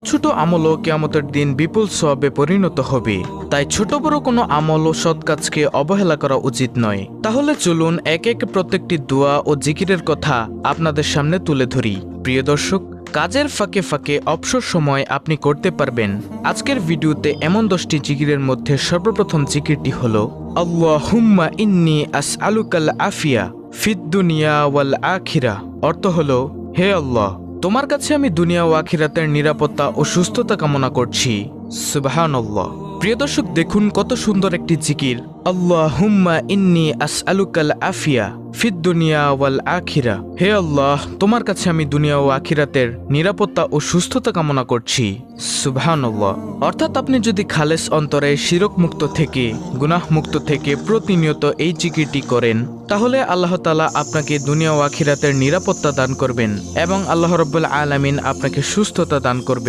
ছোট আমলও কিয়ামতের দিন বিপুল সওয়াবে পরিণত হবে। তাই ছোট বড় কোনো আমল ও সৎ কাজকে অবহেলা করা উচিত নয়। তাহলে চলুন এক এক প্রত্যেকটি দোয়া ও জিকিরের কথা আপনাদের সামনে তুলে ধরি। প্রিয় দর্শক, কাজের ফাঁকে ফাঁকে অবসর সময় আপনি করতে পারবেন আজকের ভিডিওতে এমন 10টি জিকিরের মধ্যে সর্বপ্রথম জিকিরটি হলো আল্লাহুম্মা ইন্নী আসআলুকাল আফিয়া ফিদ দুনিয়া ওয়াল আখিরা। অর্থ হলো, হে আল্লাহ, তোমার কাছে আমি দুনিয়া ও আখিরাতের নিরাপত্তা ও সুস্থতা কামনা করছি। সুবহানাল্লাহ। প্রিয় দর্শক, দেখুন কত সুন্দর একটি জিকির। আল্লাহুম্মা ইন্নী আসআলুকাল আফিয়া ফিদ দুনিয়া ওয়াল আখিরা। হে আল্লাহ, তোমার কাছে আমি দুনিয়া ও আখিরাতের নিরাপত্তা ও সুস্থতা কামনা করছি। সুবহানাল্লাহ। অর্থাৎ আপনি যদি খালেস অন্তরে শিরক মুক্ত থেকে, গুনাহ মুক্ত থেকে প্রতিনিয়ত এই জিকিরটি করেন, তাহলে আল্লাহ তাআলা আপনাকে দুনিয়া ও আখিরাতের নিরাপত্তা দান করবেন এবং আল্লাহ রাব্বুল আলামিন আপনাকে সুস্থতা দান করবেন।